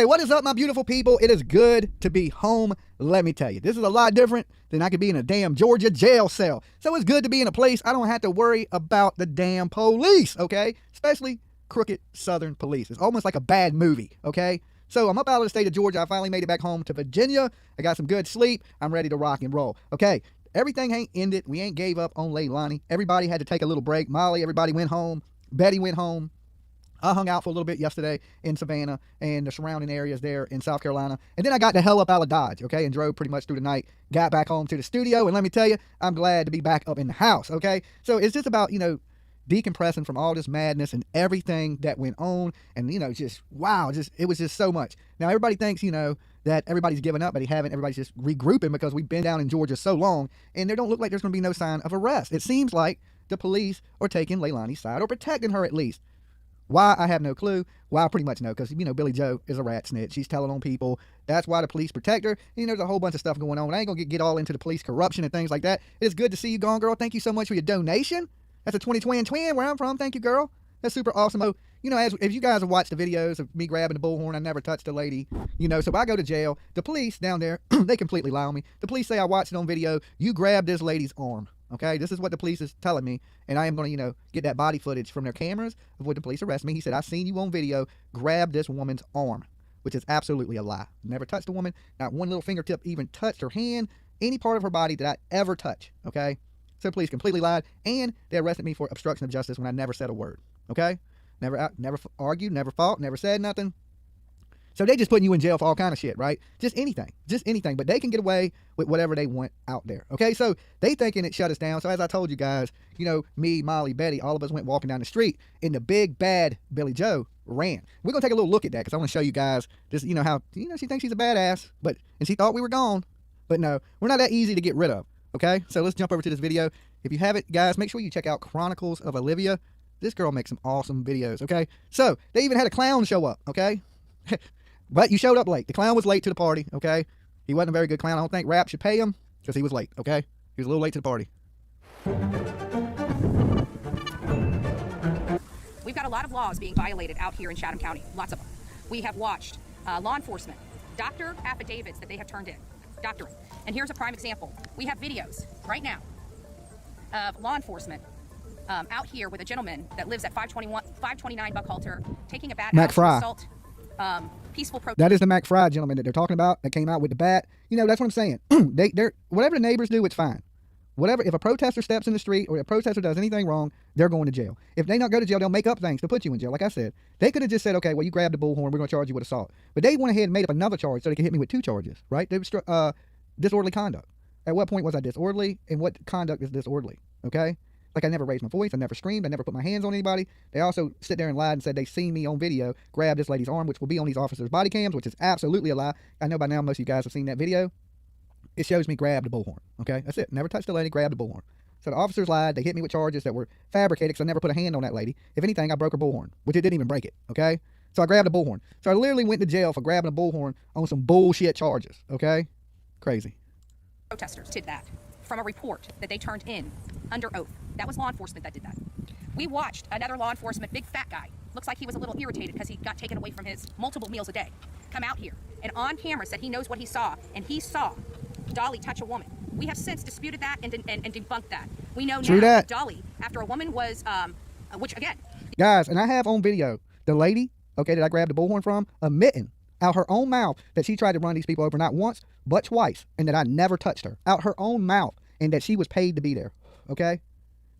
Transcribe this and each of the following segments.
Hey, what is up, my beautiful people? It is good to be home. Let me tell you, this is a lot different than I could be in a damn Georgia jail cell. So it's good to be in a place I don't have to worry about the damn police, okay? Especially crooked Southern police. It's almost like a bad movie, okay? So I'm up out of the state of Georgia. I finally made it back home to Virginia. I got some good sleep. I'm ready to rock and roll, okay? Everything ain't ended. We ain't gave up on Leilani. Everybody had to take a little break. Molly, everybody went home. Betty went home. I hung out for a little bit yesterday in Savannah and the surrounding areas there in South Carolina. And then I got the hell up out of Dodge, okay, and drove pretty much through the night. Got back home to the studio, and let me tell you, I'm glad to be back up in the house, okay? So it's just about, decompressing from all this madness and everything that went on. And, just, wow, it was just so much. Now, everybody thinks, that everybody's given up, but they haven't. Everybody's just regrouping because we've been down in Georgia so long, and there don't look like there's going to be no sign of arrest. It seems like the police are taking Leilani's side, or protecting her at least. Why, I have no clue. Well, I pretty much know, because, Billy Joe is a rat snitch. She's telling on people. That's why the police protect her. And, there's a whole bunch of stuff going on. I ain't going to get all into the police corruption and things like that. It is good to see you, Gone Girl. Thank you so much for your donation. That's a 2020 twin where I'm from. Thank you, girl. That's super awesome. Oh, if you guys have watched the videos of me grabbing the bullhorn, I never touched a lady, so if I go to jail, the police down there, they completely lie on me. The police say I watched it on video. You grabbed this lady's arm. Okay, this is what the police is telling me, and I am going to, get that body footage from their cameras of when the police arrest me. He said, I seen you on video grab this woman's arm, which is absolutely a lie. Never touched a woman. Not one little fingertip even touched her hand, any part of her body that I ever touch, okay? So the police completely lied, and they arrested me for obstruction of justice when I never said a word, okay? Never argued, never fought, never said nothing. So they just putting you in jail for all kind of shit, right? Just anything. But they can get away with whatever they want out there, okay? So they thinking it shut us down. So as I told you guys, me, Molly, Betty, all of us went walking down the street, and the big bad Billy Joe ran. We're going to take a little look at that, because I want to show you guys this, how, she thinks she's a badass, and she thought we were gone. But no, we're not that easy to get rid of, okay? So let's jump over to this video. If you haven't, guys, make sure you check out Chronicles of Olivia. This girl makes some awesome videos, okay? So they even had a clown show up, okay? But you showed up late. The clown was late to the party, okay? He wasn't a very good clown. I don't think rap should pay him because he was late, okay? He was a little late to the party. We've got a lot of laws being violated out here in Chatham County, lots of them. We have watched law enforcement doctor affidavits that they have turned in, doctoring. And here's a prime example. We have videos right now of law enforcement out here with a gentleman that lives at 529 Buckhalter taking a bat out to assault peaceful protest. That is the McFry gentleman that they're talking about that came out with the bat. That's what I'm saying. They're whatever the neighbors do, it's fine. Whatever, if a protester steps in the street or a protester does anything wrong, they're going to jail. If they not go to jail, they'll make up things to put you in jail. Like I said, they could have just said, okay, well, you grabbed the bullhorn, we're going to charge you with assault. But they went ahead and made up another charge so they could hit me with two charges, right? They were disorderly conduct. At what point was I disorderly, and what conduct is disorderly, okay? Like, I never raised my voice, I never screamed, I never put my hands on anybody. They also sit there and lied and said they seen me on video grab this lady's arm, which will be on these officers' body cams, which is absolutely a lie. I know by now most of you guys have seen that video. It shows me grab the bullhorn, okay? That's it. Never touched the lady, grabbed the bullhorn. So the officers lied. They hit me with charges that were fabricated because I never put a hand on that lady. If anything, I broke her bullhorn, which it didn't even break it, okay? So I grabbed a bullhorn. So I literally went to jail for grabbing a bullhorn on some bullshit charges, okay? Crazy. Protesters did that from a report that they turned in under oath. That was law enforcement that did that. We watched another law enforcement, big fat guy, looks like he was a little irritated because he got taken away from his multiple meals a day, come out here and on camera said he knows what he saw, and he saw Dolly touch a woman. We have since disputed that and debunked that. We know now that Dolly, after a woman was, which again. Guys, and I have on video the lady, okay, that I grabbed the bullhorn from, admitting out her own mouth that she tried to run these people over not once, but twice, and that I never touched her. Out her own mouth, and that she was paid to be there, okay?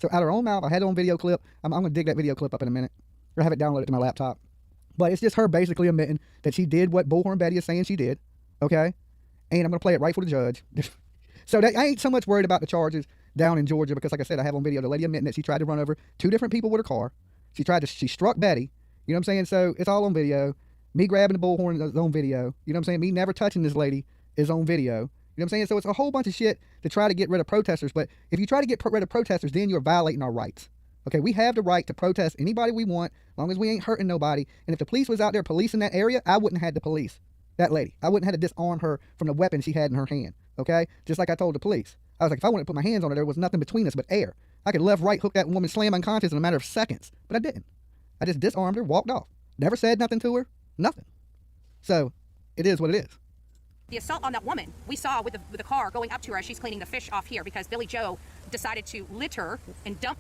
So out her own mouth, I had it on video clip. I'm going to dig that video clip up in a minute, or have it downloaded to my laptop. But it's just her basically admitting that she did what Bullhorn Betty is saying she did, okay? And I'm going to play it right for the judge. So I ain't so much worried about the charges down in Georgia because, like I said, I have on video the lady admitting that she tried to run over two different people with her car. She struck Betty. You know what I'm saying? So it's all on video. Me grabbing the bullhorn is on video. You know what I'm saying? Me never touching this lady is on video. You know what I'm saying? So it's a whole bunch of shit to try to get rid of protesters. But if you try to get rid of protesters, then you're violating our rights. Okay, we have the right to protest anybody we want, as long as we ain't hurting nobody. And if the police was out there policing that area, I wouldn't have had to police that lady. I wouldn't have had to disarm her from the weapon she had in her hand. Okay? Just like I told the police. I was like, if I wanted to put my hands on her, there was nothing between us but air. I could left, right, hook that woman, slam unconscious in a matter of seconds. But I didn't. I just disarmed her, walked off. Never said nothing to her. Nothing. So it is what it is. The assault on that woman we saw with the car going up to her as she's cleaning the fish off here because Billy Joe decided to litter and dump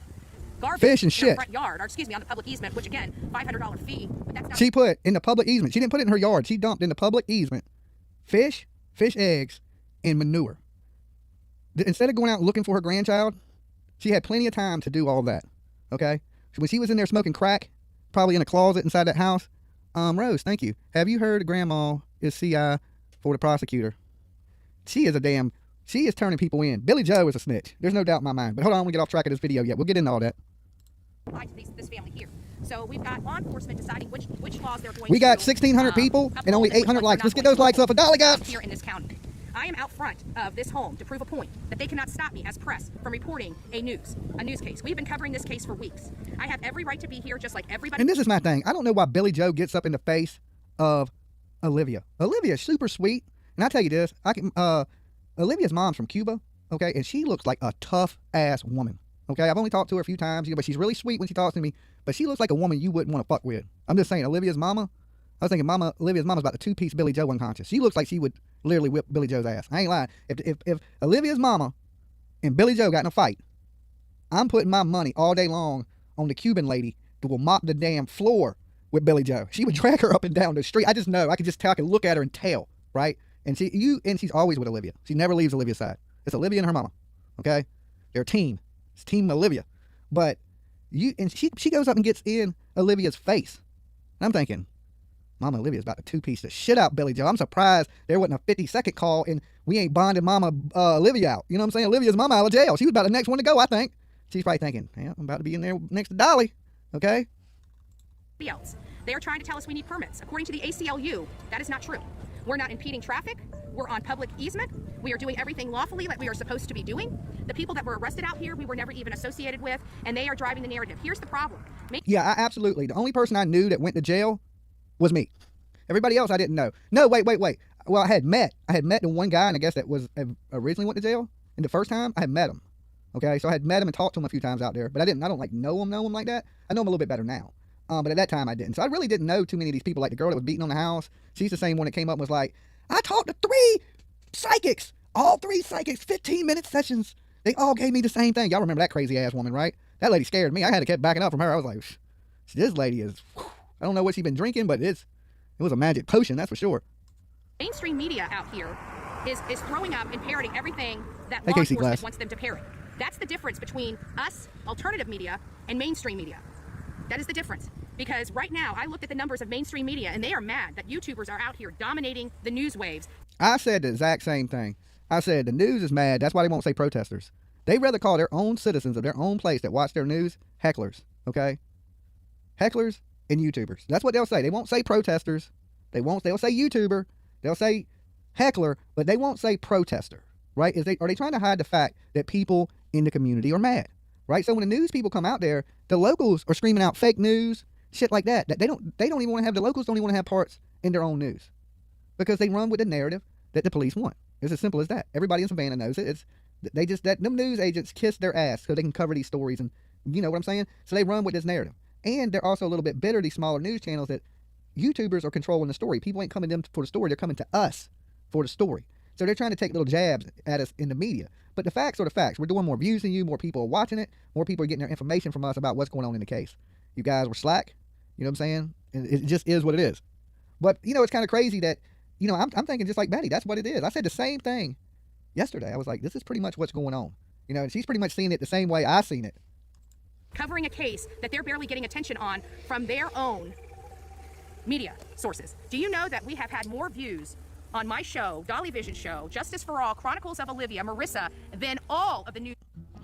garbage Fish and in shit. her front yard, or excuse me, on the public easement, which again, $500 fee. But that's not She put in the public easement. She didn't put it in her yard. She dumped in the public easement fish eggs, and manure. Instead of going out looking for her grandchild, she had plenty of time to do all that. Okay? When she was in there smoking crack, probably in a closet inside that house, Rose, thank you. Have you heard Grandma is CI for the prosecutor? She is turning people in. Billy Joe is a snitch. There's no doubt in my mind. But hold on, we get off track of this video yet. We'll get into all that. this family here. So we've got law enforcement deciding which laws they're going We to got 1,600 people and only 800 likes. Let's get those likes up. A dollar, guys. Here in this county. I am out front of this home to prove a point that they cannot stop me as press from reporting a news case. We've been covering this case for weeks. I have every right to be here just like everybody. And this is my thing. I don't know why Billy Joe gets up in the face of Olivia. Olivia is super sweet. And I tell you this, Olivia's mom's from Cuba, okay? And she looks like a tough-ass woman, okay? I've only talked to her a few times, but she's really sweet when she talks to me. But she looks like a woman you wouldn't want to fuck with. I'm just saying, Olivia's mama, I was thinking Olivia's mama's about the two-piece Billy Joe unconscious. She looks like she would literally whip Billy Joe's ass. I ain't lying. If Olivia's mama and Billy Joe got in a fight, I'm putting my money all day long on the Cuban lady that will mop the damn floor with Billy Joe. She would drag her up and down the street. I just know. I could just tell. I could look at her and tell, right? And she's always with Olivia. She never leaves Olivia's side. It's Olivia and her mama, okay? They're a team. It's Team Olivia. But she goes up and gets in Olivia's face. And I'm thinking, Mama Olivia's about to two-piece the shit out Billy Joe. I'm surprised there wasn't a 50-second call and we ain't bonded Mama Olivia out. You know what I'm saying? Olivia's mama out of jail. She was about the next one to go, I think. She's probably thinking, yeah, I'm about to be in there next to Dolly, okay? Else. They are trying to tell us we need permits. According to the ACLU, that is not true. We're not impeding traffic. We're on public easement. We are doing everything lawfully like we are supposed to be doing. The people that were arrested out here, we were never even associated with, and they are driving the narrative. Here's the problem. Yeah, absolutely. The only person I knew that went to jail was me. Everybody else I didn't know. No, wait. Well, I had met the one guy, and I guess that was originally went to jail. And the first time, I had met him. Okay, so I had met him and talked to him a few times out there, but I don't like know him like that. I know him a little bit better now. But at that time, I didn't. So I really didn't know too many of these people. Like the girl that was beating on the house, she's the same one that came up and was like, I talked to 3 psychics, all 3 psychics, 15-minute sessions. They all gave me the same thing. Y'all remember that crazy-ass woman, right? That lady scared me. I had to keep backing up from her. I was like, this lady is, I don't know what she's been drinking, but it was a magic potion, that's for sure. Mainstream media out here is throwing up and parroting everything that Hey, law Casey enforcement Glass. wants them to parrot. That's the difference between us, alternative media, and mainstream media. That is the difference. Because right now, I looked at the numbers of mainstream media, and they are mad that YouTubers are out here dominating the news waves. I said the exact same thing. I said the news is mad. That's why they won't say protesters. They rather call their own citizens of their own place that watch their news hecklers, okay? Hecklers and YouTubers. That's what they'll say. They won't say protesters. They'll say YouTuber. They'll say heckler, but they won't say protester, right? Are they trying to hide the fact that people in the community are mad, right? So when the news people come out there, the locals are screaming out fake news, shit like that. They don't even want to have, the locals don't even want to have parts in their own news because they run with the narrative that the police want. It's as simple as that. Everybody in Savannah knows it. Them news agents kiss their ass so they can cover these stories, and you know what I'm saying? So they run with this narrative. And they're also a little bit bitter, these smaller news channels, that YouTubers are controlling the story. People ain't coming to them for the story. They're coming to us for the story. So they're trying to take little jabs at us in the media. But the facts are the facts. We're doing more views than you. More people are watching it. More people are getting their information from us about what's going on in the case. You guys were slack. You know what I'm saying? It just is what it is. But, you know, it's kind of crazy that, you know, I'm thinking just like Betty. That's what it is. I said the same thing yesterday. I was like, this is pretty much what's going on. You know, and she's pretty much seeing it the same way I seen it. Covering a case that they're barely getting attention on from their own media sources. Do you know that we have had more views on my show, Dolly Vision Show, Justice for All, Chronicles of Olivia, Marissa, than all of the news?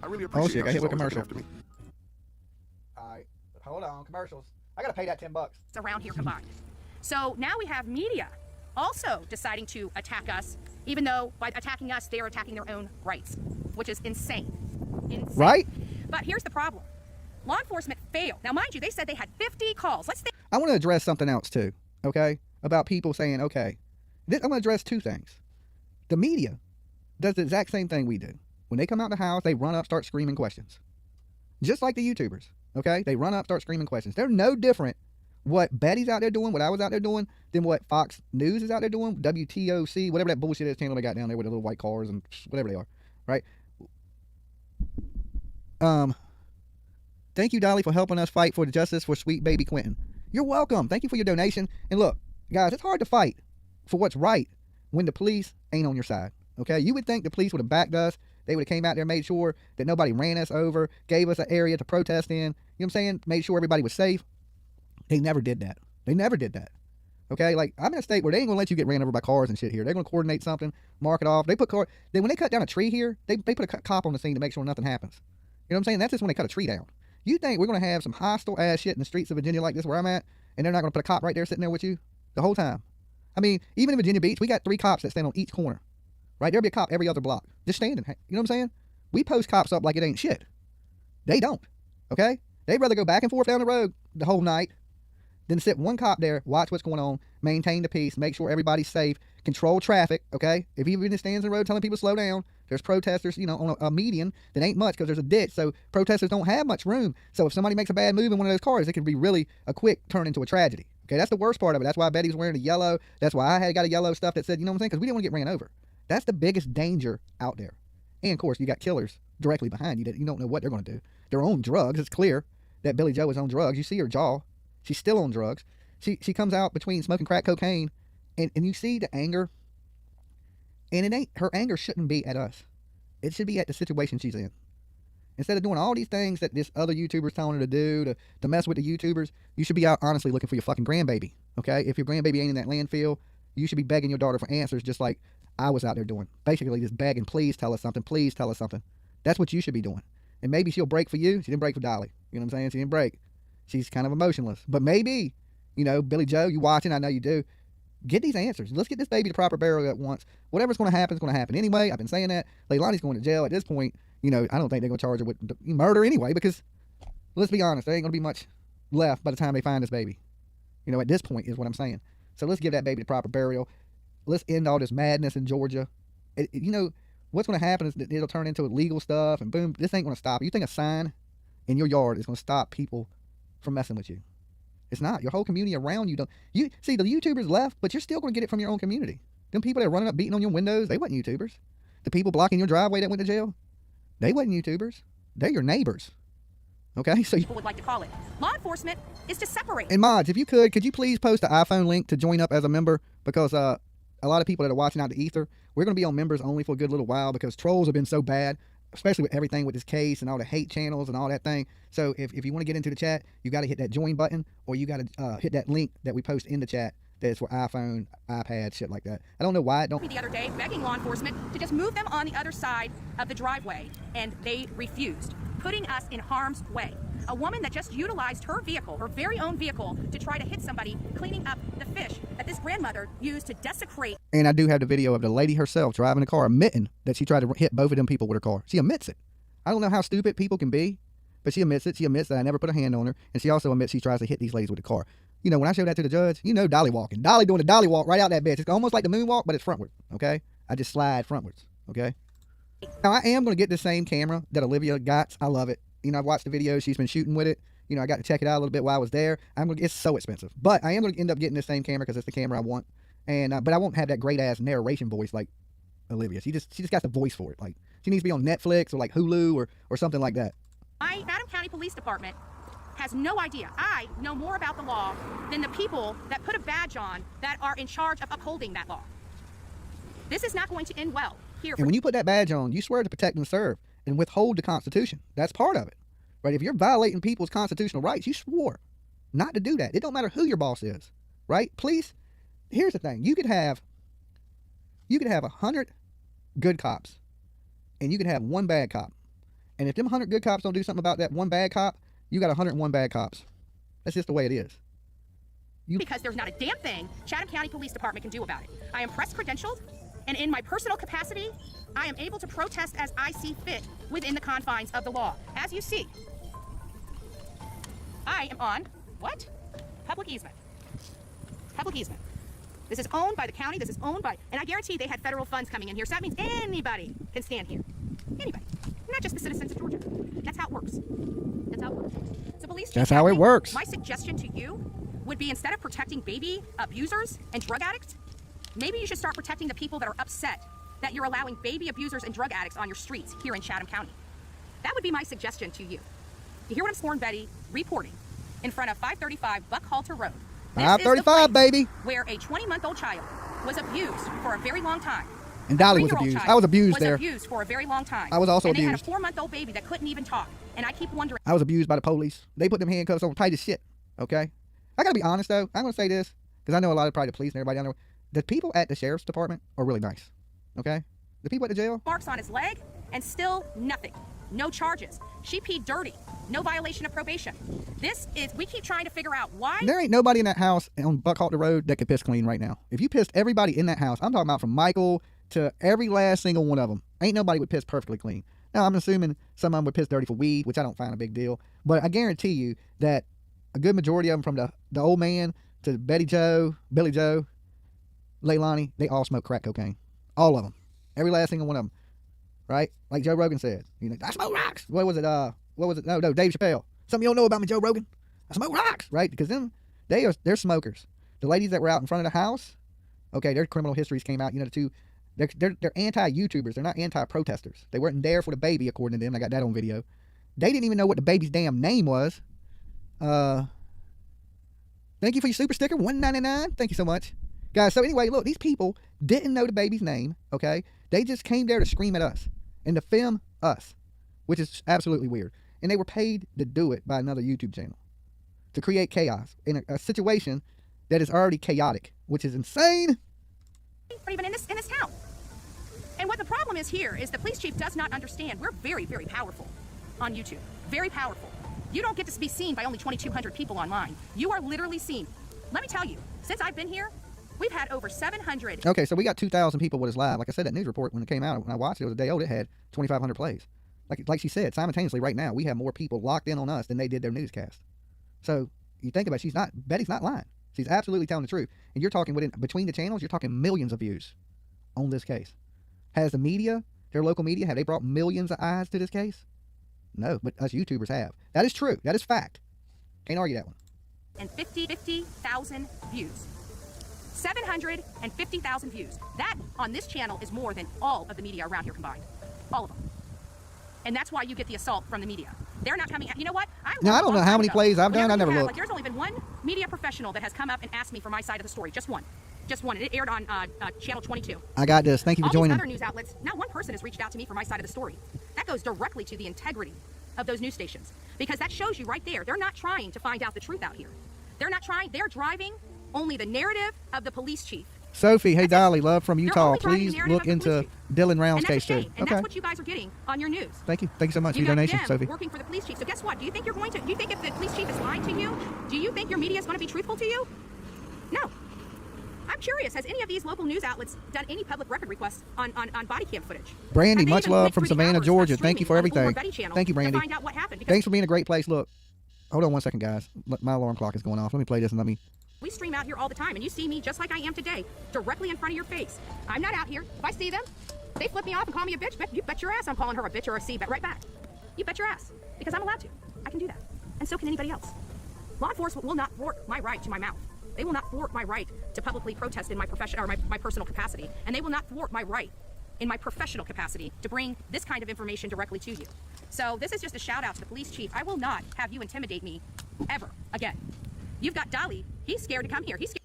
I really appreciate shit, I hit with commercial. after me. All right, hold on, commercials. I gotta pay that $10. Around here combined. So now we have media also deciding to attack us, even though by attacking us, they're attacking their own rights, which is insane. Right? But here's the problem. Law enforcement failed. Now, mind you, they said they had 50 calls. Let's think. I want to address something else too, okay? About people saying, okay, I'm going to address 2 things. The media does the exact same thing we do. When they come out the house, they run up, start screaming questions. Just like the YouTubers, okay? They run up, start screaming questions. They're no different what Betty's out there doing, what I was out there doing, than what Fox News is out there doing, WTOC, whatever that bullshit is channel they got down there with the little white cars and whatever they are, right? Thank you, Dolly, for helping us fight for the justice for sweet baby Quentin. You're welcome. Thank you for your donation. And look, guys, it's hard to fight for what's right when the police ain't on your side, okay? You would think the police would have backed us. They would have came out there, made sure that nobody ran us over, gave us an area to protest in, you know what I'm saying? Made sure everybody was safe. They never did that. They never did that. Okay, like, I'm in a state where they ain't gonna let you get ran over by cars and shit here. They're gonna coordinate something, mark it off. Then when they cut down a tree here, they put a cop on the scene to make sure nothing happens. You know what I'm saying? That's just when they cut a tree down. You think we're gonna have some hostile ass shit in the streets of Virginia like this where I'm at, and they're not gonna put a cop right there sitting there with you the whole time? I mean, even in Virginia Beach, we got 3 cops that stand on each corner, right? There'll be a cop every other block, just standing. You know what I'm saying? We post cops up like it ain't shit. They don't. Okay? They'd rather go back and forth down the road the whole night than sit one cop there, watch what's going on, maintain the peace, make sure everybody's safe, control traffic, okay? If he even stands in the road telling people to slow down, there's protesters, you know, on a median that ain't much because there's a ditch, so protesters don't have much room. So if somebody makes a bad move in one of those cars, it could be really a quick turn into a tragedy. Okay, that's the worst part of it. That's why Betty was wearing the yellow. That's why I had got a yellow stuff that said, you know what I'm saying? Because we didn't want to get ran over. That's the biggest danger out there. And of course, you got killers directly behind you that you don't know what they're going to do. They're on drugs. It's clear that Billy Joe is on drugs. You see her jaw. She's still on drugs. She comes out between smoking crack cocaine, and you see the anger. And it ain't, her anger shouldn't be at us. It should be at the situation she's in. Instead of doing all these things that this other YouTuber's telling her to do, to mess with the YouTubers, you should be out honestly looking for your fucking grandbaby, okay? If your grandbaby ain't in that landfill, you should be begging your daughter for answers just like I was out there doing. Basically just begging, please tell us something, please tell us something. That's what you should be doing. And maybe she'll break for you. She didn't break for Dolly. You know what I'm saying? She didn't break. She's kind of emotionless. But maybe, you know, Billy Joe, you watching, I know you do. Get these answers. Let's get this baby the proper burial at once. Whatever's going to happen is going to happen. Anyway, I've been saying that. Leilani's going to jail at this point. You know, I don't think they're going to charge her with murder anyway because, let's be honest, there ain't going to be much left by the time they find this baby. You know, at this point is what I'm saying. So let's give that baby the proper burial. Let's end all this madness in Georgia. You know, what's going to happen is that it'll turn into illegal stuff and boom, this ain't going to stop. You think a sign in your yard is going to stop people from messing with you? It's not. Your whole community around you don't. You see, the YouTubers left, but you're still going to get it from your own community. Them people that are running up beating on your windows, they wasn't YouTubers. The people blocking your driveway that went to jail, they wasn't YouTubers. They're your neighbors. Okay? So People would like to call it. Law enforcement is to separate. And mods, if you could you please post the iPhone link to join up as a member? Because a lot of people that are watching out the ether, we're going to be on members only for a good little while because trolls have been so bad, especially with everything with this case and all the hate channels and all that thing. So if you want to get into the chat, you got to hit that join button, or you got to hit that link that we post in the chat that's for iPhone, iPad, shit like that. I don't know why it don't. The other day, begging law enforcement to just move them on the other side of the driveway, and they refused, putting us in harm's way. A woman that just utilized her vehicle, her very own vehicle, to try to hit somebody cleaning up the fish that this grandmother used to desecrate. And I do have the video of the lady herself driving a car admitting that she tried to hit both of them people with her car. She admits it. I don't know how stupid people can be, but she admits it. She admits that I never put a hand on her, and she also admits she tries to hit these ladies with the car. You know, when I show that to the judge, you know Dolly walking. Dolly doing the Dolly walk right out that bitch. It's almost like the moonwalk, but it's frontward, okay? I just slide frontwards, okay? Now, I am going to get the same camera that Olivia got. I love it. You know, I've watched the videos. She's been shooting with it. You know, I got to check it out a little bit while I was there. It's so expensive. But I am going to end up getting the same camera because it's the camera I want. And but I won't have that great-ass narration voice like Olivia. She just got the voice for it. Like, she needs to be on Netflix or like Hulu or something like that. My Chatham County Police Department has no idea. I know more about the law than the people that put a badge on that are in charge of upholding that law. This is not going to end well here. And when you put that badge on, you swear to protect and serve and withhold the Constitution. That's part of it. Right? If you're violating people's constitutional rights, you swore not to do that. It don't matter who your boss is. Right? Please. Here's the thing. You could have 100 good cops and you could have one bad cop. And if them 100 good cops don't do something about that one bad cop, you got 101 bad cops. That's just the way it is. Because there's not a damn thing Chatham County Police Department can do about it. I am press credentialed, and in my personal capacity, I am able to protest as I see fit within the confines of the law. As you see, I am on, what? Public easement. Public easement. This is owned by the county, this is owned by, and I guarantee they had federal funds coming in here, so that means anybody can stand here. Anybody. Not just the citizens of Georgia. That's how it works. That's how it works. So police chief, that's how it works. My suggestion to you would be, instead of protecting baby abusers and drug addicts, maybe you should start protecting the people that are upset that you're allowing baby abusers and drug addicts on your streets here in Chatham County. That would be my suggestion to you. You hear what I'm Sworn Betty reporting in front of 535 Buckhalter Road. This 535, baby. Where a 20-month-old child was abused for a very long time. And Dolly was abused. I was abused there. Abused for a very long time. I was also abused. abused. They had a 4-month-old baby that couldn't even talk. And I keep wondering. I was abused by the police. They put them handcuffs on tight as shit. Okay? I gotta be honest though. I'm gonna say this because I know a lot of probably the police and everybody down there. The people at the sheriff's department are really nice. Okay? The people at the jail. Marks on his leg and still nothing. No charges. She peed dirty. No violation of probation. We keep trying to figure out why. There ain't nobody in that house on Buckhalter Road that could piss clean right now. If you pissed everybody in that house, I'm talking about from Michael to every last single one of them, ain't nobody would piss perfectly clean. Now, I'm assuming some of them would piss dirty for weed, which I don't find a big deal. But I guarantee you that a good majority of them, from the old man to Betty Joe, Billy Joe, Leilani, they all smoke crack cocaine. All of them. Every last single one of them. Right? Like Joe Rogan said. You know, I smoke rocks. What was it? No, Dave Chappelle. Something you don't know about me, Joe Rogan. I smoke rocks. Right? Because them, they're smokers. The ladies that were out in front of the house, okay, their criminal histories came out. You know, the two, they're anti-YouTubers. They're not anti-protesters. They weren't there for the baby, according to them. I got that on video. They didn't even know what the baby's damn name was. Thank you for your super sticker, $1.99. Thank you so much. Guys, so anyway, look, these people didn't know the baby's name, okay? They just came there to scream at us and to film us, which is absolutely weird. And they were paid to do it by another YouTube channel, to create chaos in a situation that is already chaotic, which is insane. But even in this town. And what the problem is here is the police chief does not understand. We're very, very powerful on YouTube. Very powerful. You don't get to be seen by only 2,200 people online. You are literally seen. Let me tell you, since I've been here, we've had over 700. Okay, so we got 2,000 people with us live. Like I said, that news report, when it came out, when I watched it, it was a day old, it had 2,500 plays. Like she said, simultaneously right now, we have more people locked in on us than they did their newscast. So you think about it, Betty's not lying. She's absolutely telling the truth. And you're talking between the channels, you're talking millions of views on this case. Has the media, their local media, have they brought millions of eyes to this case? No, but us YouTubers have. That is true. That is fact. Can't argue that one. And 50,000 views. 750,000 views. That on this channel is more than all of the media around here combined. All of them. And that's why you get the assault from the media. They're not coming. You know what? I don't know how many plays I've done. I never looked. Like, there's only been one media professional that has come up and asked me for my side of the story. Just one. Just one. And it aired on channel 22. I got this. Thank you for joining. All these other news outlets, not one person has reached out to me for my side of the story. That goes directly to the integrity of those news stations. Because that shows you right there, they're not trying to find out the truth out here. They're not trying. They're driving only the narrative of the police chief. Sophie, hey Dolly, love from Utah. Please look into Dylan Round's case too. And that's what you guys are getting on your news. Thank you. Thank you so much for your donation, Sophie. Working for the police chief. So guess what? Do you think if the police chief is lying to you, do you think your media is going to be truthful to you? No. I'm curious, has any of these local news outlets done any public record requests on body cam footage? Brandy, much love from Savannah, Georgia. Thank you for everything. Thank you, Brandy. Find out what happened. Thanks for being a great place. Look, hold on one second, guys. My alarm clock is going off. Let me play this and let me... We stream out here all the time, and you see me just like I am today, directly in front of your face. I'm not out here. If I see them, they flip me off and call me a bitch. You bet your ass I'm calling her a bitch or a C, but right back. You bet your ass. Because I'm allowed to. I can do that. And so can anybody else. Law enforcement will not thwart my right to my mouth. They will not thwart my right to publicly protest in my profession or my personal capacity. And they will not thwart my right in my professional capacity to bring this kind of information directly to you. So this is just a shout out to the police chief. I will not have you intimidate me ever again. You've got Dolly. He's scared to come here. He's scared.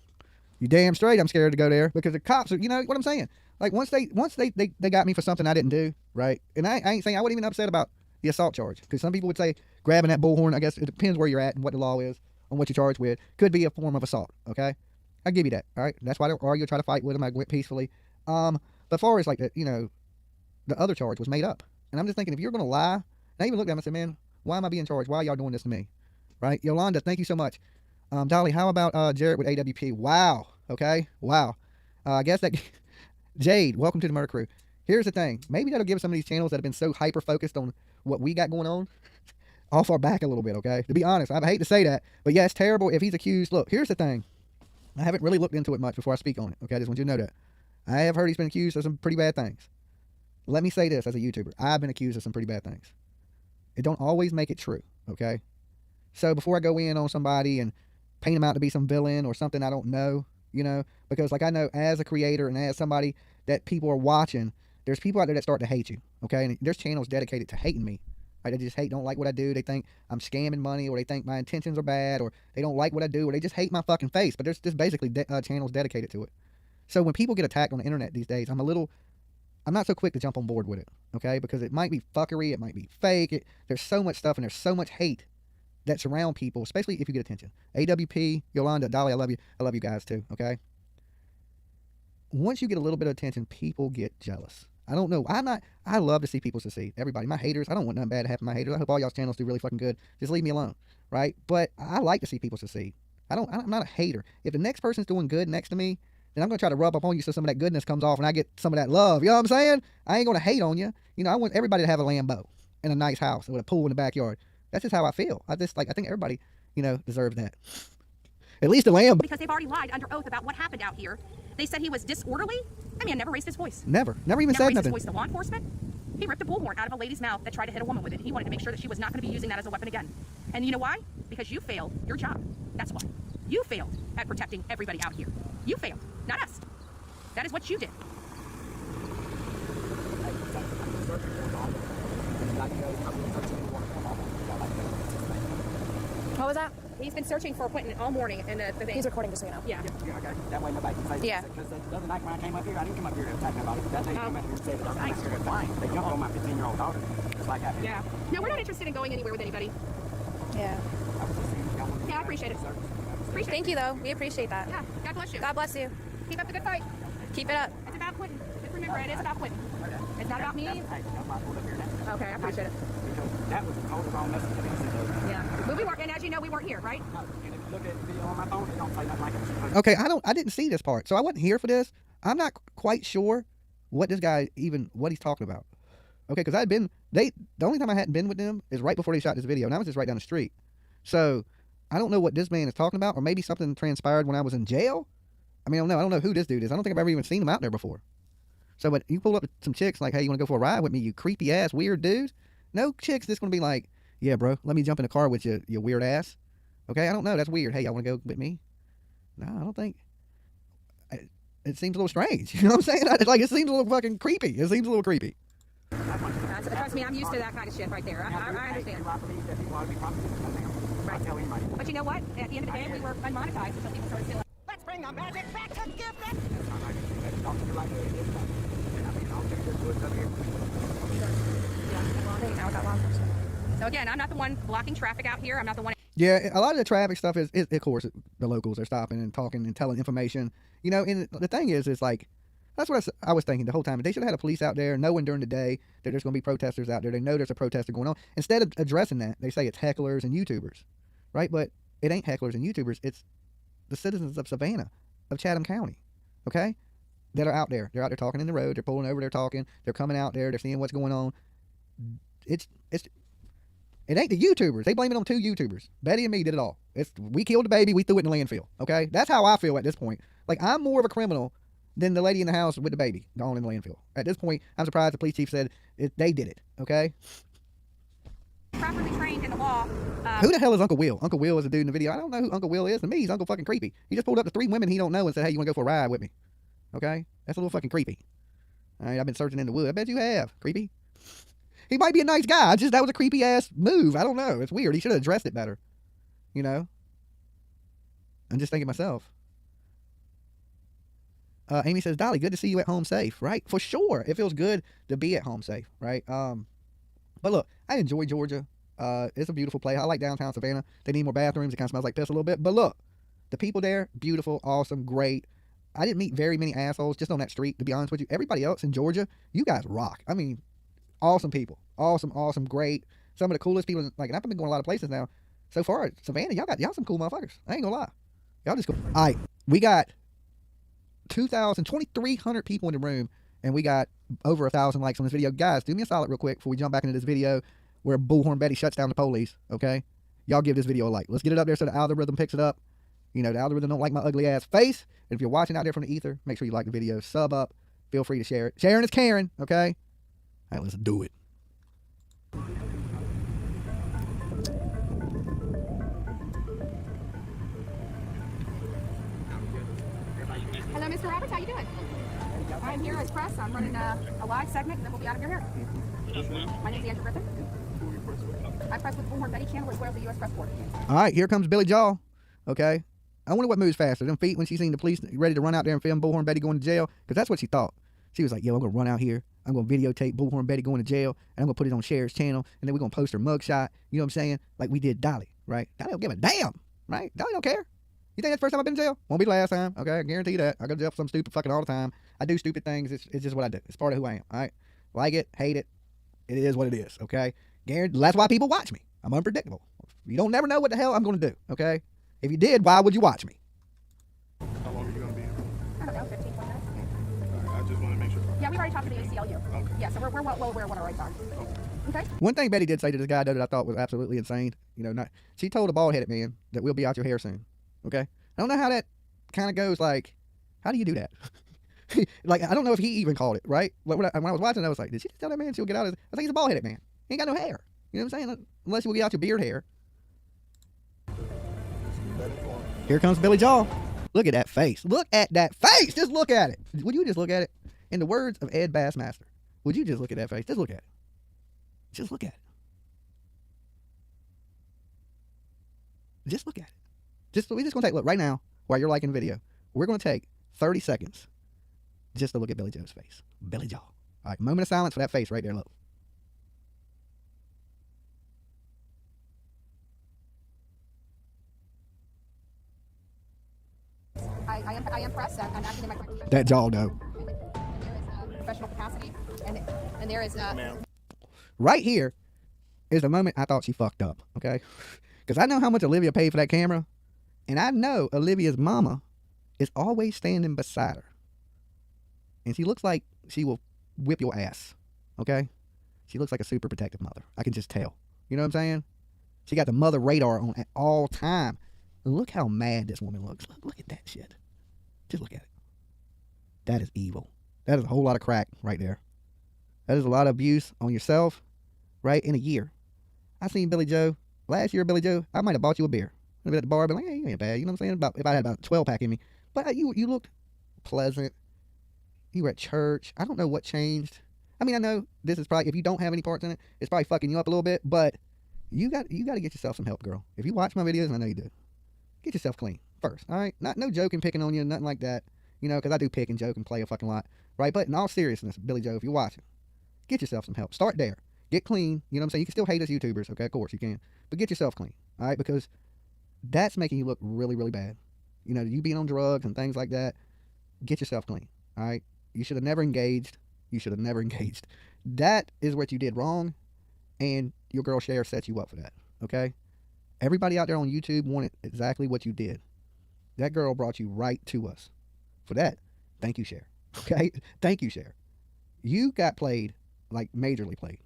You damn straight I'm scared to go there because the cops are, you know what I'm saying? Like once they got me for something I didn't do, right? And I ain't saying I wasn't even upset about the assault charge because some people would say grabbing that bullhorn, I guess it depends where you're at and what the law is on what you're charged with, could be a form of assault, okay? I'll give you that, all right? That's why I don't argue or try to fight with them. I went peacefully. But as far as like the, you know, the other charge was made up. And I'm just thinking, if you're going to lie, and I even looked at him and said, man, why am I being charged? Why are y'all doing this to me? Right? Yolanda, thank you so much. Dolly, how about Jarrett with AWP? Wow. Okay. Wow. I guess that Jade, welcome to the Murder Crew. Here's the thing. Maybe that'll give some of these channels that have been so hyper-focused on what we got going on off our back a little bit, okay? To be honest, I hate to say that, but yeah, it's terrible if he's accused. Look, here's the thing. I haven't really looked into it much before I speak on it, okay? I just want you to know that. I have heard he's been accused of some pretty bad things. Let me say this as a YouTuber. I've been accused of some pretty bad things. It don't always make it true, okay? So before I go in on somebody and paint him out to be some villain or something I don't know, you know, because like I know as a creator and as somebody that people are watching, there's people out there that start to hate you, okay? And there's channels dedicated to hating me. Like, they just hate, don't like what I do. They think I'm scamming money, or they think my intentions are bad, or they don't like what I do, or they just hate my fucking face. But there's just basically channels dedicated to it. So when people get attacked on the internet these days, I'm not so quick to jump on board with it, okay? Because it might be fuckery, it might be fake. There's so much stuff and there's so much hate that surround people, especially if you get attention. AWP, Yolanda, Dolly, I love you. I love you guys too, okay? Once you get a little bit of attention, people get jealous. I don't know. I love to see people succeed. Everybody. My haters, I don't want nothing bad to happen to my haters. I hope all y'all's channels do really fucking good. Just leave me alone, right? But I like to see people succeed. I'm not a hater. If the next person's doing good next to me, then I'm going to try to rub up on you so some of that goodness comes off and I get some of that love. You know what I'm saying? I ain't going to hate on you. You know, I want everybody to have a Lambo and a nice house with a pool in the backyard. That's just how I feel. I think everybody, you know, deserves that. At least a Lambo. Because they've already lied under oath about what happened out here. They said he was disorderly. That man never raised his voice. Never even Never said raised nothing. his voice to law enforcement. He ripped a bullhorn out of a lady's mouth that tried to hit a woman with it. He wanted to make sure that she was not going to be using that as a weapon again. And you know why? Because you failed your job. That's why. You failed at protecting everybody out here. You failed, not us. That is what you did. What was that? He's been searching for Quentin all morning, and the thing. He's recording, just so you know. Yeah. Yeah, okay. That way nobody can say Yeah. because the other night when I came up here, I didn't come up here to attack nobody. That day I came up here and said that I'm not here to whine. They jumped on my 15-year-old daughter. Just like that. Yeah. No, we're not interested in going anywhere with anybody. Yeah. I was just saying, y'all want to Yeah, I appreciate it. Appreciate Thank you, though. We appreciate that. Yeah. God bless you. God bless you. Keep up the good fight. Keep it up. It's about Quentin. Just remember, it is about Quentin. It's not about me. Hey, y'all might pull up here now. Okay, I appreciate it. Because that was a total wrong message to me. Yeah. But we weren't, and as you know, we weren't here, right? No, and if you look at the video on my phone, it don't say nothing like it. Okay, I didn't see this part, so I wasn't here for this. I'm not quite sure what this guy what he's talking about. Okay, because the only time I hadn't been with them is right before they shot this video, and I was just right down the street. So I don't know what this man is talking about, or maybe something transpired when I was in jail. I mean, I don't know who this dude is. I don't think I've ever even seen him out there before. So, but you pull up some chicks like, hey, you want to go for a ride with me, you creepy ass weird dude? No chick's just gonna be like, yeah, bro, let me jump in the car with you, you weird ass. Okay, I don't know. That's weird. Hey, y'all want to go with me? No, I don't think. It seems a little strange. You know what I'm saying? It seems a little fucking creepy. It seems a little creepy. Trust me, I'm used to that kind of shit right there. I understand. I believe that people ought to be prosecuted. Right. I tell anybody. But you know what? At the end of the day, we were unmonetized until people started feeling. Let's bring the magic back to gift. That's not like it. Talk to you like it is. And I mean, I'll take this woods up here. Now with that law enforcement. So again, I'm not the one blocking traffic out here. I'm not the one. Yeah, a lot of the traffic stuff is of course, the locals are stopping and talking and telling information. You know, and the thing is like, that's what I was thinking the whole time. They should have had a police out there knowing during the day that there's going to be protesters out there. They know there's a protester going on. Instead of addressing that, they say it's hecklers and YouTubers, right? But it ain't hecklers and YouTubers. It's the citizens of Savannah, of Chatham County, okay, that are out there. They're out there talking in the road. They're pulling over. They're talking. They're coming out there. They're seeing what's going on. It ain't the YouTubers. They blame it on two YouTubers. Betty and me did it all. We killed the baby. We threw it in the landfill. Okay, that's how I feel at this point. Like, I'm more of a criminal than the lady in the house with the baby gone in the landfill. At this point, I'm surprised the police chief said they did it. Okay. Properly trained in the law. Who the hell is Uncle Will? Uncle Will is a dude in the video. I don't know who Uncle Will is. To me, he's Uncle fucking creepy. He just pulled up to 3 women he don't know and said, hey, you want to go for a ride with me? Okay, that's a little fucking creepy. All right, I've been searching in the wood. I bet you have. Creepy. He might be a nice guy. Just that was a creepy ass move. I don't know. It's weird. He should have addressed it better. You know. I'm just thinking myself. Amy says, Dolly, good to see you at home safe, right? For sure. It feels good to be at home safe, right? But look, I enjoy Georgia. It's a beautiful place. I like downtown Savannah. They need more bathrooms. It kind of smells like piss a little bit. But look, the people there, beautiful, awesome, great. I didn't meet very many assholes just on that street, to be honest with you. Everybody else in Georgia, you guys rock. I mean, awesome people. Awesome, great. Some of the coolest people. Like, and I've been going a lot of places now. So far, Savannah, y'all some cool motherfuckers. I ain't gonna lie. Y'all just cool. All right, we got 2,300 people in the room, and we got over 1,000 likes on this video. Guys, do me a solid real quick before we jump back into this video where Bullhorn Betty shuts down the police, okay? Y'all give this video a like. Let's get it up there so the algorithm picks it up. You know, the algorithm don't like my ugly ass face. And if you're watching out there from the ether, make sure you like the video, sub up, feel free to share it. Sharing is caring, okay? All right, let's do it. Mr. Roberts, how you doing? I'm here as press. I'm running a live segment, and then we'll be out of your hair. My name's Andrew Griffin. I press with Bullhorn Betty Channel as well as the U.S. Press Corps. All right, here comes Billy Jaw. Okay. I wonder what moves faster, them feet when she seen the police ready to run out there and film Bullhorn Betty going to jail, because that's what she thought. She was like, yo, I'm going to run out here. I'm going to videotape Bullhorn Betty going to jail, and I'm going to put it on Cher's channel, and then we're going to post her mugshot. You know what I'm saying? Like we did Dolly, right? Dolly don't give a damn, right? Dolly don't care. You think that's the first time I've been in jail? Won't be the last time, okay? I guarantee you that. I go to jail for something stupid fucking all the time. I do stupid things. It's just what I do. It's part of who I am, all right? Like it, hate it. It is what it is, okay? Guaranteed. That's why people watch me. I'm unpredictable. You don't never know what the hell I'm going to do, okay? If you did, why would you watch me? How long are you going to be here? I don't know, 15, 20 minutes. I just want to make sure. Yeah, we've already talked to the ACLU. Okay. Yeah, so we're well aware of what our rights are. Okay. One thing Betty did say to this guy, though, that I thought was absolutely insane, you know, she told a bald-headed man that we'll be out your hair soon, okay? I don't know how that kind of goes, like, how do you do that? Like, I don't know if he even called it, right? When I was watching, I was like, did she just tell that man she'll get out of I think he's a bald-headed man. He ain't got no hair. You know what I'm saying? Unless you will get out your beard hair. Here comes Billy Jaw. Look at that face. Look at that face. Just look at it. Would you just look at it? In the words of Ed Bassmaster, would you just look at that face? Just look at it. Just look at it. Just look at it. We're just going to take, look, right now, while you're liking the video, we're going to take 30 seconds just to look at Billy Joe's face. Billy Jaw. All right, moment of silence for that face right there, look. I am press. I'm acting in my That jaw, though. professional capacity, and there is Right here is the moment I thought she fucked up, okay? Because I know how much Olivia paid for that camera, and I know Olivia's mama is always standing beside her. And she looks like she will whip your ass, okay? She looks like a super protective mother. I can just tell. You know what I'm saying? She got the mother radar on at all time. Look how mad this woman looks. Look at that shit. Just look at it. That is evil. That is a whole lot of crack right there. That is a lot of abuse on yourself, right, in a year. I seen Billy Joe. Last year, Billy Joe, I might have bought you a beer. I'd be at the bar, be like, hey, you ain't bad. You know what I'm saying? If I had about a 12-pack in me. But you looked pleasant. You were at church. I don't know what changed. I mean, I know this is probably, if you don't have any parts in it, it's probably fucking you up a little bit. But you got to get yourself some help, girl. If you watch my videos, and I know you do, get yourself clean first, all right? No joking, picking on you, nothing like that. You know, because I do pick and joke and play a fucking lot, right? But in all seriousness, Billy Joe, if you're watching, get yourself some help. Start there. Get clean. You know what I'm saying? You can still hate us YouTubers, okay? Of course you can. But get yourself clean, all right? Because that's making you look really, really bad. You know, you being on drugs and things like that. Get yourself clean, all right? You should have never engaged. You should have never engaged. That is what you did wrong, and your girl Cher set you up for that, okay? Everybody out there on YouTube wanted exactly what you did. That girl brought you right to us. For that, thank you, Cher. Okay? Thank you, Cher. You got played, like majorly played.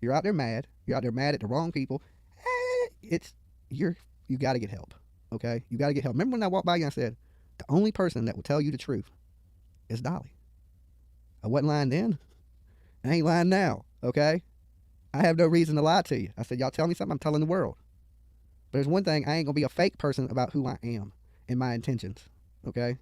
You're out there mad. You're out there mad at the wrong people. You got to get help. Okay? You got to get help. Remember when I walked by you and I said, the only person that will tell you the truth is Dolly. I wasn't lying then. I ain't lying now. Okay? I have no reason to lie to you. I said, y'all tell me something, I'm telling the world. But there's one thing, I ain't going to be a fake person about who I am and my intentions. Okay?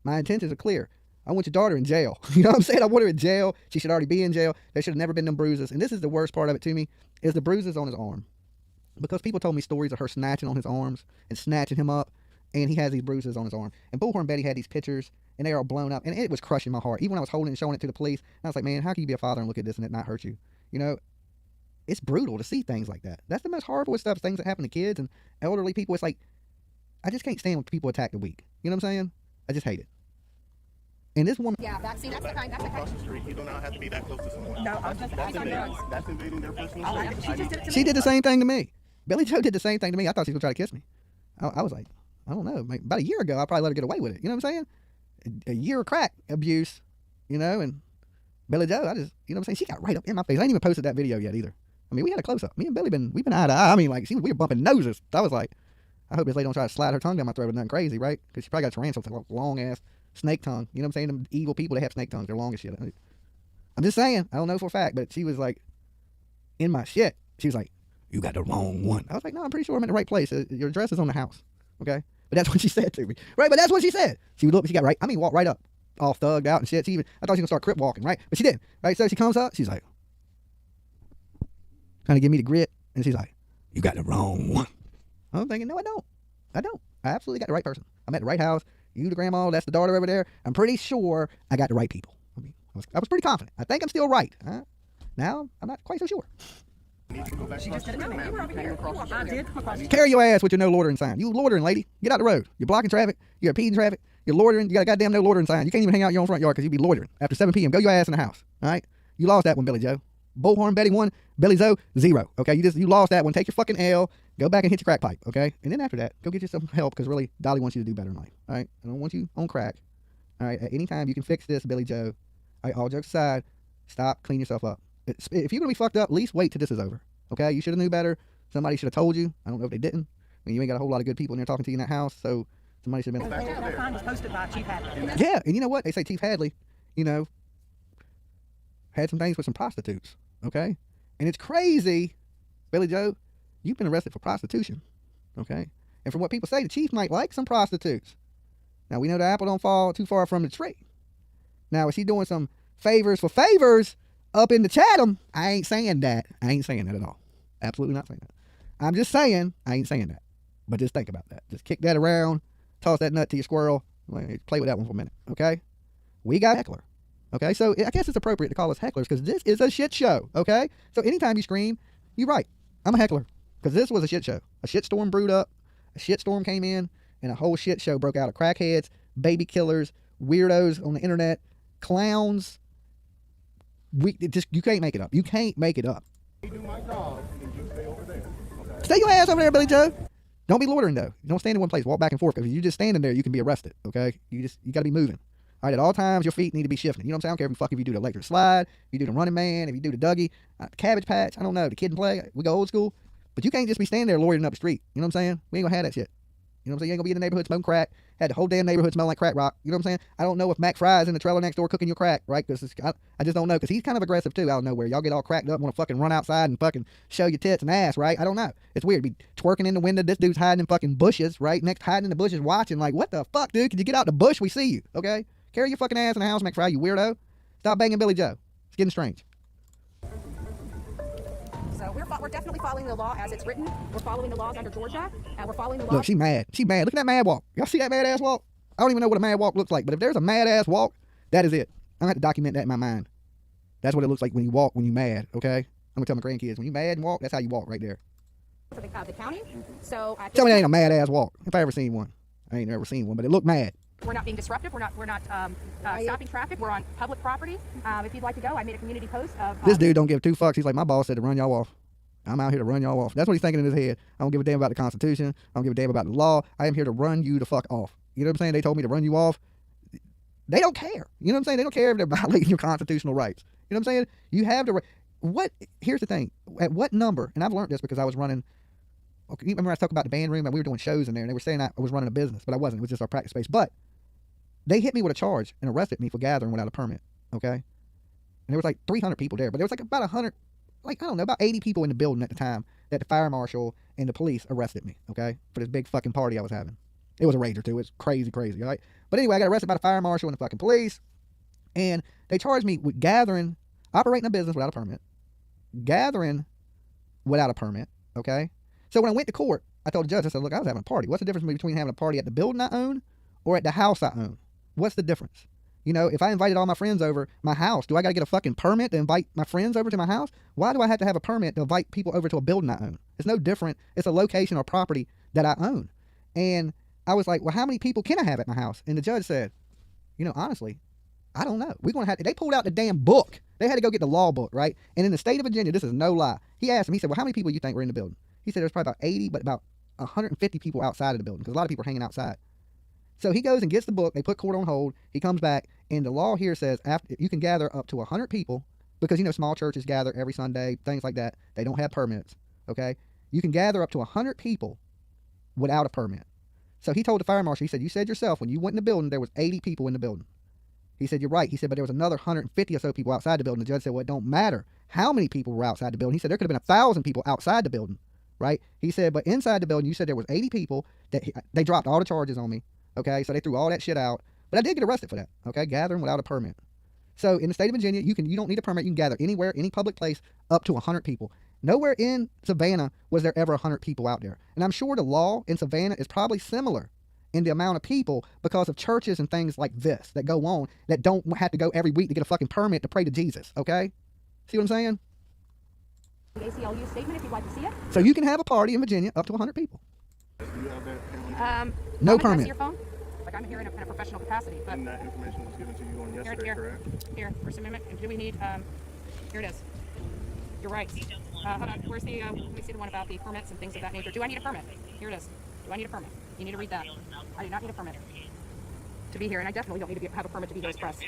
My intentions are clear. I want your daughter in jail. You know what I'm saying? I want her in jail. She should already be in jail. There should have never been them bruises. And this is the worst part of it to me, is the bruises on his arm. Because people told me stories of her snatching on his arms and snatching him up, and he has these bruises on his arm. And Bullhorn Betty had these pictures, and they are all blown up, and it was crushing my heart. Even when I was holding it and showing it to the police, and I was like, man, how can you be a father and look at this and it not hurt you? You know, it's brutal to see things like that. That's the most horrible stuff, things that happen to kids and elderly people. It's like, I just can't stand when people attack the weak. You know what I'm saying? I just hate it. And this woman... yeah, that's the kind. Across the street, you do not have to be that close to someone. No, I'm just That's on drugs. that's invading their personal Oh, space. she just did it to me. She did the same thing to me. Billy Joe did the same thing to me. I thought she was going to try to kiss me. I was like, I don't know. About a year ago, I probably let her get away with it. You know what I'm saying? A year of crack abuse, you know, and Billy Joe, you know what I'm saying? She got right up in my face. I ain't even posted that video yet either. I mean, we had a close-up. Me and Billy, we've been eye to eye. I mean, like, we were bumping noses. I was like, I hope this lady don't try to slide her tongue down my throat or nothing crazy, right? Because she probably got a tarantula, long-ass snake tongue. You know what I'm saying? Them evil people, they have snake tongues. They're long as shit. I'm just saying. I don't know for a fact, but she was like, in my shit. She was like, you got the wrong one. I was like, no, I'm pretty sure I'm in the right place. Your address is on the house, okay? But that's what she said to me, right? But that's what she said. She would look, she got right. I mean, walk right up, all thugged out and shit. She even, I thought she was gonna start crip walking, right? But she didn't, right? So she comes up, she's like, trying to give me the grit, and she's like, "You got the wrong one." I'm thinking, no, I don't. I absolutely got the right person. I'm at the right house. You the grandma, that's the daughter over there. I'm pretty sure I got the right people. I mean, I was pretty confident. I think I'm still right. Now I'm not quite so sure. She just did it. No, you were over here. You walked over here. Carry your ass with your no loitering sign. You loitering, lady. Get out the road. You're blocking traffic. You're impeding traffic. You're loitering. You got a goddamn no loitering sign. You can't even hang out in your own front yard because you be loitering. After 7 p.m., go your ass in the house. All right? You lost that one, Billy Joe. Bullhorn Betty 1, Billy Zoe 0. Okay? You lost that one. Take your fucking L. Go back and hit your crack pipe. Okay? And then after that, go get you some help because really, Dolly wants you to do better in life. All right? I don't want you on crack. All right? At any time, you can fix this, Billy Joe. All right? All jokes aside, stop. Clean yourself up. If you're going to be fucked up, at least wait till this is over. Okay? You should have knew better. Somebody should have told you. I don't know if they didn't. I mean, you ain't got a whole lot of good people in there talking to you in that house, so somebody should have been. That sign was posted by Chief Hadley. Yeah, and you know what? They say Chief Hadley, had some things with some prostitutes. Okay? And it's crazy, Billy Joe, you've been arrested for prostitution. Okay? And from what people say, the chief might like some prostitutes. Now, we know the apple don't fall too far from the tree. Now, is he doing some favors for favors up in the Chatham? I ain't saying that. I ain't saying that at all. Absolutely not saying that. I'm just saying, I ain't saying that. But just think about that. Just kick that around, toss that nut to your squirrel, play with that one for a minute, okay? We got a heckler, okay? So I guess it's appropriate to call us hecklers because this is a shit show, okay? So anytime you scream, you're right. I'm a heckler because this was a shit show. A shit storm brewed up, a shit storm came in, and a whole shit show broke out of crackheads, baby killers, weirdos on the internet, clowns. You can't make it up. You can't make it up. Stay your ass over there, Billy Joe. Don't be loitering though. Don't stand in one place. Walk back and forth because if you just standing there, you can be arrested. Okay? You got to be moving. All right. At all times, your feet need to be shifting. You know what I'm saying? I don't care if you do the electric slide, if you do the running man, if you do the Dougie, Cabbage Patch. I don't know, the Kid and Play. We go old school, but you can't just be standing there loitering up the street. You know what I'm saying? We ain't gonna have that shit. You know what I'm saying? You ain't gonna be in the neighborhood smoking crack. Had the whole damn neighborhood smelling like crack rock. You know what I'm saying? I don't know if Mac Fry's in the trailer next door cooking your crack, right? Because I just don't know. Because he's kind of aggressive too out of nowhere. Y'all get all cracked up, want to fucking run outside and fucking show your tits and ass, right? I don't know. It's weird. Be twerking in the window. This dude's hiding in fucking bushes, right? Next, hiding in the bushes watching. Like, what the fuck, dude? Could you get out the bush? We see you, okay? Carry your fucking ass in the house, Mac Fry, you weirdo. Stop banging Billy Joe. It's getting strange. So we're definitely following the law as it's written. We're following the laws under Georgia, and we're following the law. Look, she mad. She mad. Look at that mad walk. Y'all see that mad ass walk? I don't even know what a mad walk looks like, but if there's a mad ass walk, that is it. I'm gonna have to document that in my mind. That's what it looks like when you walk when you mad, okay? I'm gonna tell my grandkids, when you mad and walk, that's how you walk right there. For the county. So Tell me that ain't a mad ass walk. If I ever seen one. I ain't never seen one, but it looked mad. we're not being disruptive. We're not stopping traffic. We're on public property. If you'd like to go, I made a community post of. This dude don't give two fucks. He's like, my boss said to run y'all off. I'm out here to run y'all off. That's what he's thinking in his head. I don't give a damn about the Constitution. I don't give a damn about the law. I am here to run you the fuck off. You know what I'm saying? They told me to run you off. They don't care. You know what I'm saying? They don't care if they're violating your constitutional rights. You know what I'm saying? You have the right. Here's the thing. At what number, and I've learned this because I was running, okay, remember I talked about the band room and we were doing shows in there and they were saying I was running a business, but I wasn't. It was just our practice space. But they hit me with a charge and arrested me for gathering without a permit, okay? And there was like 300 people there, but there was like about 100, like, I don't know, about 80 people in the building at the time that the fire marshal and the police arrested me, okay, for this big fucking party I was having. It was a rager too. It was crazy, all right? But anyway, I got arrested by the fire marshal and the fucking police, and they charged me with operating a business without a permit, gathering without a permit, okay? So when I went to court, I told the judge, I said, look, I was having a party. What's the difference between having a party at the building I own or at the house I own? What's the difference? You know, if I invited all my friends over my house, do I got to get a fucking permit to invite my friends over to my house? Why do I have to have a permit to invite people over to a building I own? It's no different. It's a location or property that I own. And I was like, well, how many people can I have at my house? And the judge said, you know, honestly, I don't know. We're going to have to, they pulled out the damn book. They had to go get the law book, right? And in the state of Virginia, this is no lie. He asked him, he said, well, how many people do you think were in the building? He said there's probably about 80, but about 150 people outside of the building because a lot of people are hanging outside. So he goes and gets the book. They put court on hold. He comes back, and the law here says after you can gather up to 100 people because, you know, small churches gather every Sunday, things like that. They don't have permits, okay? You can gather up to 100 people without a permit. So he told the fire marshal, he said, you said yourself when you went in the building, there was 80 people in the building. He said, you're right. He said, but there was another 150 or so people outside the building. The judge said, well, it don't matter how many people were outside the building. He said, there could have been 1,000 people outside the building, right? He said, but inside the building, you said there was 80 people that they dropped all the charges on me. Okay, so they threw all that shit out, but I did get arrested for that. Okay, gathering without a permit. So in the state of Virginia, you don't need a permit. You can gather anywhere, any public place, up to 100 people. Nowhere in Savannah was there ever 100 people out there. And I'm sure the law in Savannah is probably similar in the amount of people because of churches and things like this that go on that don't have to go every week to get a fucking permit to pray to Jesus, okay? See what I'm saying? ACLU statement if you'd like to see it. So you can have a party in Virginia up to 100 people. Do you have that on you? No Can I see permit. your phone? Like I'm here in a professional capacity, but And that information was given to you on yesterday, here. correct? Here, First Amendment. And do we need? Here it is. Your rights. Hold on. Where's the? Let me see the one about the permits and things of that nature. Do I need a permit? Here it is. Do I need a permit? You need to read that. I do not need a permit to be here, and I definitely don't need to have a permit to be here as press.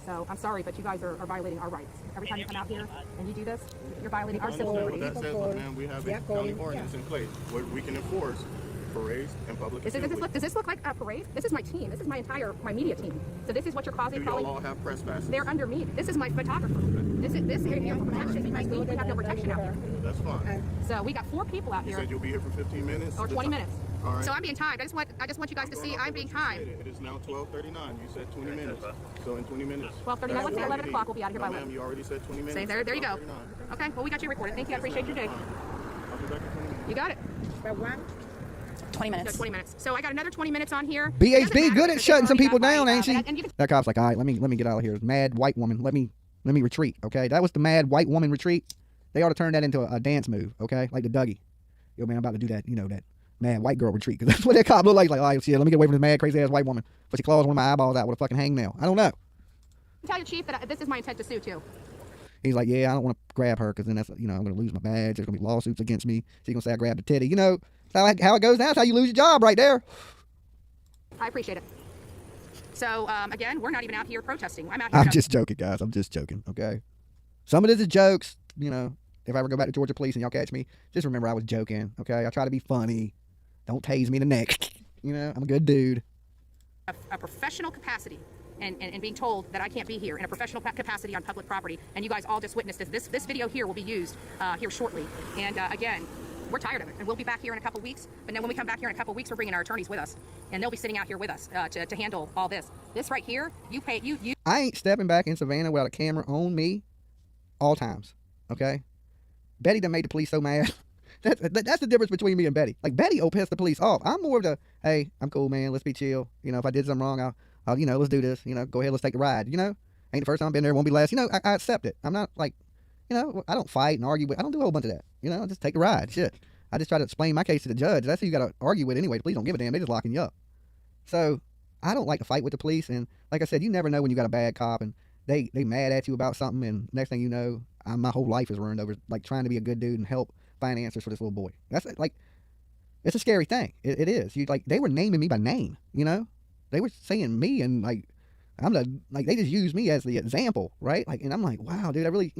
So I'm sorry, but you guys are violating our rights. Every time you come out here and you do this, you're violating our civil Understand liberties. what that says, but ma'am, we have a county ordinance in place where we can enforce parades and public assemblies. Does this look like a parade? This is my team. This is my media team. So this is what you're causing. Do y'all all have press passes? They're under me. This is my photographer. This area for protection. We have no protection out here. That's fine. So we got 4 people out You here. said you'll be here for 15 minutes? Or 20 minutes. All right. So I'm being timed. I just want you guys to see I'm being timed. It is now 12:39. You said 20 minutes. So in 20 minutes. 12:39. Let's say 11 o'clock. We'll be out here by No, 11. ma'am, you already said 20 minutes. See, there you go. 12:39. Okay, well, we got you recorded. Thank you. I appreciate your day. I'll be back in 20 minutes. You got it. 20 No, minutes. 20 minutes. So I got another 20 minutes on here. BHB good at shutting some people down, ain't she? And you can That cop's like, all right, let me get out of here. Mad white woman, let me retreat, okay? That was the mad white woman retreat. They ought to turn that into a dance move, okay? Like the Dougie. Yo, man, I'm about to do that, that mad white girl retreat, because that's what that cop looked like. Like, all right, shit, let me get away from this mad, crazy-ass white woman. But she claws one of my eyeballs out with a fucking hangnail. I don't know. tell your chief that this is my intent to sue, too. He's like, yeah, I don't want to grab her, because then that's, I'm going to lose my badge. There's going to be lawsuits against me. She's going to say I grabbed the titty. That's how it goes down. That's how you lose your job right there. I appreciate it. So, again, we're not even out here protesting. I'm out here. I'm just joking, guys. I'm just joking, okay? Some of this is jokes, If I ever go back to Georgia Police and y'all catch me, just remember I was joking, okay? I try to be funny. Don't tase me in the neck. I'm a good dude. A professional capacity and being told that I can't be here in a professional capacity on public property, and you guys all just witnessed this. This video here will be used here shortly. And again, we're tired of it, and we'll be back here in a couple weeks. But then when we come back here in a couple weeks, we're bringing our attorneys with us, and they'll be sitting out here with us to handle all this. This right here, you. I ain't stepping back in Savannah without a camera on me all times, okay? Betty done made the police so mad. That's the difference between me and Betty. Like, Betty will piss the police off. I'm more of the, hey, I'm cool, man. Let's be chill. If I did something wrong, I'll let's do this. Go ahead, let's take the ride. Ain't the first time I've been there, won't be last. I accept it. I'm not like, I don't fight and argue with. I don't do a whole bunch of that. I just take the ride. Shit. I just try to explain my case to the judge. That's who you got to argue with anyway. The police don't give a damn. They just locking you up. So I don't like to fight with the police. And like I said, you never know when you got a bad cop and they mad at you about something. And next thing you know, my whole life is ruined over like trying to be a good dude and help find answers for this little boy. That's like, it's a scary thing. It is. They were naming me by name. They were saying me and like they just used me as the example, right? Like, and I'm like, wow, dude, I really,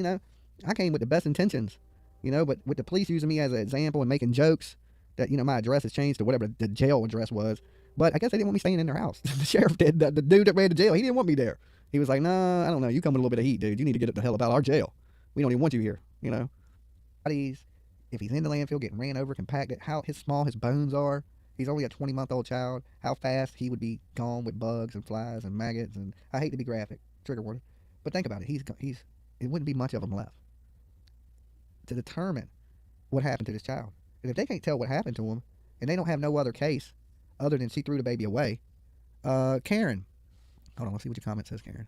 I came with the best intentions, but with the police using me as an example and making jokes that, my address has changed to whatever the jail address was. But I guess they didn't want me staying in their house. The sheriff did. The dude that ran the jail, he didn't want me there. He was like, no, I don't know. You come with a little bit of heat, dude. You need to get the hell about our jail. We don't even want you here, If he's in the landfill getting ran over, compacted, how small his bones are. He's only a 20-month-old child. How fast he would be gone with bugs and flies and maggots. And I hate to be graphic, trigger warning, but think about it. It wouldn't be much of him left to determine what happened to this child. And if they can't tell what happened to him, and they don't have no other case other than she threw the baby away, Karen, hold on, let's see what your comment says, Karen.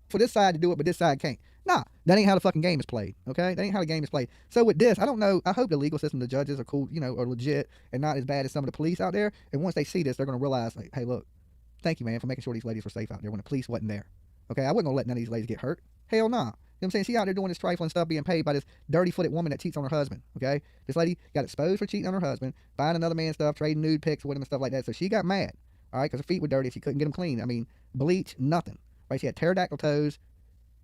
For this side to do it, but this side can't. Nah, that ain't how the fucking game is played, okay? That ain't how the game is played. So with this, I don't know, I hope the legal system, the judges are cool, are legit and not as bad as some of the police out there. And once they see this, they're going to realize, like, hey, look, thank you, man, for making sure these ladies were safe out there when the police wasn't there. Okay, I wasn't going to let none of these ladies get hurt. Hell nah. You know what I'm saying? She out there doing this trifling stuff, being paid by this dirty-footed woman that cheats on her husband, okay? This lady got exposed for cheating on her husband, buying another man's stuff, trading nude pics with him and stuff like that. So she got mad, all right, because her feet were dirty. She couldn't get them clean. I mean, bleach, nothing, right? She had pterodactyl toes.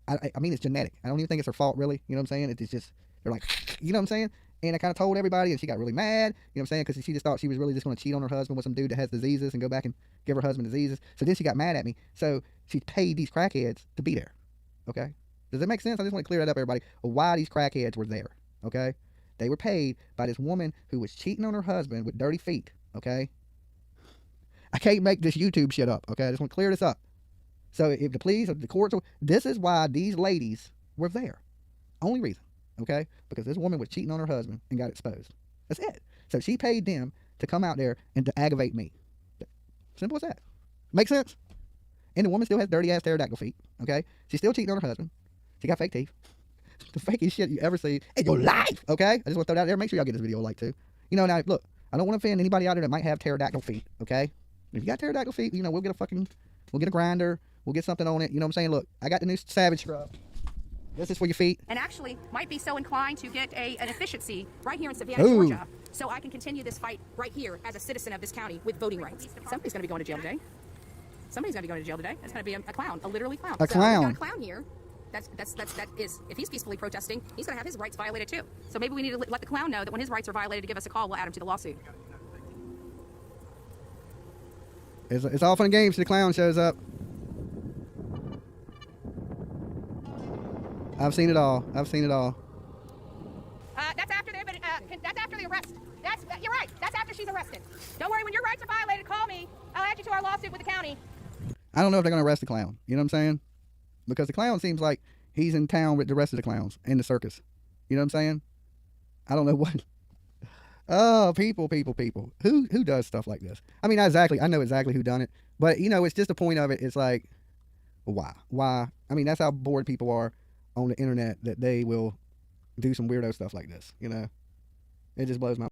I mean, it's genetic. I don't even think it's her fault, really. You know what I'm saying? It's just, they're like, you know what I'm saying? And I kind of told everybody, and she got really mad, you know what I'm saying? Because she just thought she was really just going to cheat on her husband with some dude that has diseases and go back and give her husband diseases. So then she got mad at me. So she paid these crackheads to be there, okay? Does that make sense? I just want to clear that up, everybody. Why these crackheads were there, okay? They were paid by this woman who was cheating on her husband with dirty feet, okay? I can't make this YouTube shit up, okay? I just want to clear this up. So if the police, if the courts, this is why these ladies were there. Only reason, okay? Because this woman was cheating on her husband and got exposed. That's it. So she paid them to come out there and to aggravate me. Simple as that. Make sense? And the woman still has dirty ass pterodactyl feet, okay? She's still cheating on her husband. She got fake teeth. The fakest shit you ever see in your life, okay? I just want to throw that out there. Make sure y'all get this video a like too. You know, now look, I don't want to offend anybody out there that might have pterodactyl feet, okay? If you got pterodactyl feet, you know, we'll get a grinder, we'll get something on it. You know what I'm saying? Look, I got the new Savage scrub. This is for your feet. And actually might be so inclined to get an efficiency right here in Savannah, Ooh. Georgia, so I can continue this fight right here as a citizen of this county with voting rights. Somebody's going to be going to jail today. Somebody's going to be going to jail today. It's going to be a clown, a literally clown. A so clown. We've got a clown here. That is, if he's peacefully protesting, he's going to have his rights violated too. So maybe we need to let the clown know that when his rights are violated, to give us a call. We'll add him to the lawsuit. It's all fun and games till the clown shows up. I've seen it all. I've seen it all. That's after that's after the arrest. You're right. That's after she's arrested. Don't worry. When your rights are violated, call me. I'll add you to our lawsuit with the county. I don't know if they're going to arrest the clown. You know what I'm saying? Because the clown seems like he's in town with the rest of the clowns in the circus. You know what I'm saying? I don't know what. Oh, people. Who does stuff like this? I mean, not exactly. I know exactly who done it. But, you know, it's just the point of it. It's like, why? Why? I mean, that's how bored people are on the internet, that they will do some weirdo stuff like this, you know? It just blows my